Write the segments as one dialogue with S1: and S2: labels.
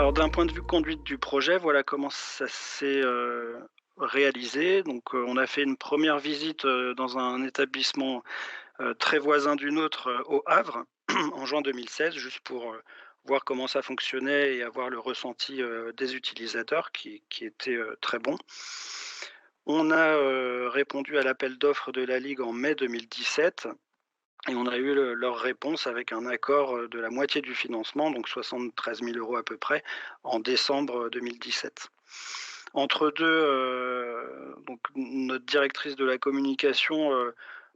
S1: Alors d'un point de vue conduite du projet, voilà comment ça s'est, réalisé. Donc, on a fait une première visite, dans un établissement, très voisin du nôtre, au Havre, en juin 2016, juste pour, voir comment ça fonctionnait et avoir le ressenti, des utilisateurs qui était, très bon. On a, répondu à l'appel d'offres de la ligue en mai 2017 et on a eu leur réponse avec un accord, de la moitié du financement, donc 73 000 € à peu près, en décembre 2017. Entre 2, donc notre directrice de la communication,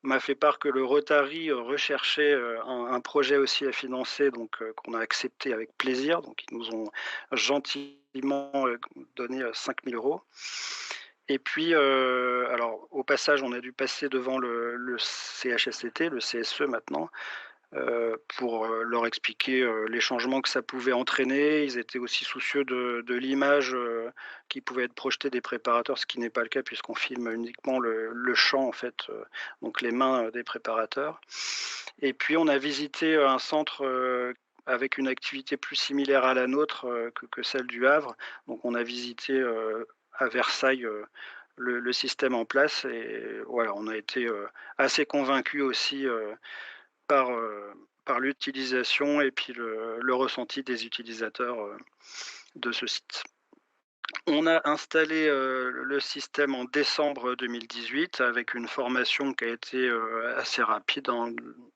S1: m'a fait part que le Rotary, recherchait, un projet aussi à financer, donc qu'on a accepté avec plaisir. Donc ils nous ont gentiment, donné, 5 000 €. Et puis, alors au passage, on a dû passer devant le CHSCT, le CSE maintenant, pour, leur expliquer, les changements que ça pouvait entraîner. Ils étaient aussi soucieux de l'image, qui pouvait être projetée des préparateurs, ce qui n'est pas le cas puisqu'on filme uniquement le champ en fait, donc les mains, des préparateurs. Et puis on a visité, un centre, avec une activité plus similaire à la nôtre, que celle du Havre. Donc on a visité, à Versailles, le système en place et voilà, on a été, assez convaincus aussi, par l'utilisation et puis le ressenti des utilisateurs, de ce site. On a installé, le système en décembre 2018 avec une formation qui a été, assez rapide.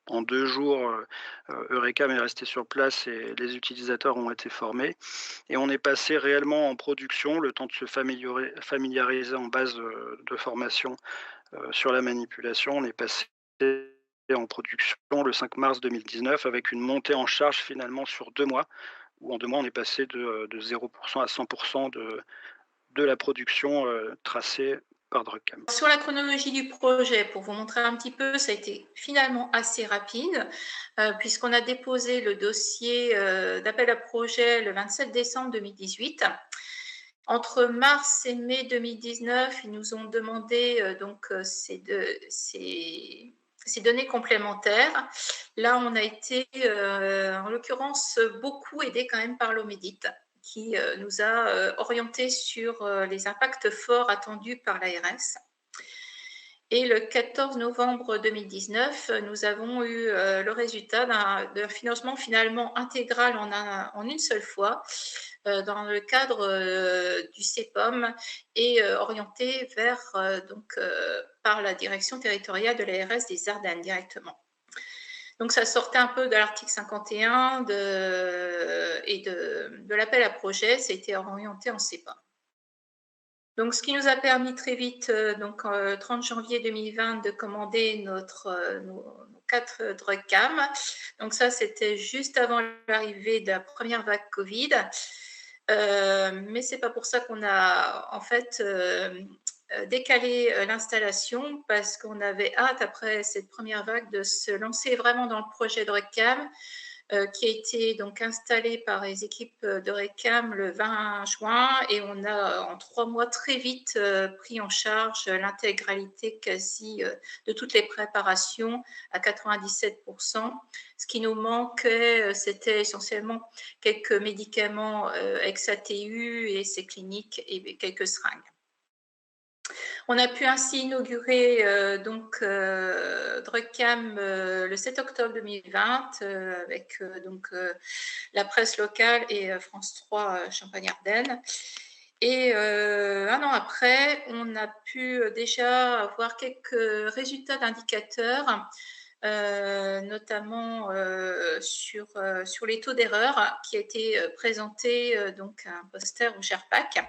S1: En 2 jours, Eurecam est resté sur place et les utilisateurs ont été formés et on est passé réellement en production, le temps de se familiariser en base, de formation, sur la manipulation. On est passé en production le 5 mars 2019 avec une montée en charge finalement sur 2 mois, où en 2 mois on est passé de 0 à 100 de la production, tracée par Druckcam.
S2: Sur la chronologie du projet, pour vous montrer un petit peu, ça a été finalement assez rapide, puisqu'on a déposé le dossier d'appel à projet le 27 décembre 2018. Entre mars et mai 2019, ils nous ont demandé ces données complémentaires. Là, on a été, en l'occurrence, beaucoup aidé quand même par l'OMEDIT, qui nous a orientés sur les impacts forts attendus par l'ARS. Et le 14 novembre 2019, nous avons eu le résultat d'un financement finalement intégral en une seule fois dans le cadre du CEPOM et orienté vers par la direction territoriale de l'ARS des Ardennes directement. Donc ça sortait un peu de l'article 51 et de l'appel à projet, ça a été orienté en CEPOM. Donc, ce qui nous a permis très vite, 30 janvier 2020, de commander nos 4 Druckcam. Donc ça, c'était juste avant l'arrivée de la première vague Covid. Mais c'est pas pour ça qu'on a en fait décalé l'installation, parce qu'on avait hâte, après cette première vague, de se lancer vraiment dans le projet Druckcam, qui a été donc installé par les équipes de RECAM le 20 juin, et on a en 3 mois très vite pris en charge l'intégralité quasi de toutes les préparations à 97%. Ce qui nous manquait, c'était essentiellement quelques médicaments ex-ATU et essais cliniques et quelques seringues. On a pu ainsi inaugurer Druckcam le 7 octobre 2020 avec la presse locale et France 3 Champagne-Ardenne. Et un an après, on a pu déjà avoir quelques résultats d'indicateurs, notamment sur les taux d'erreur, qui a été présenté donc un poster au GERPAC.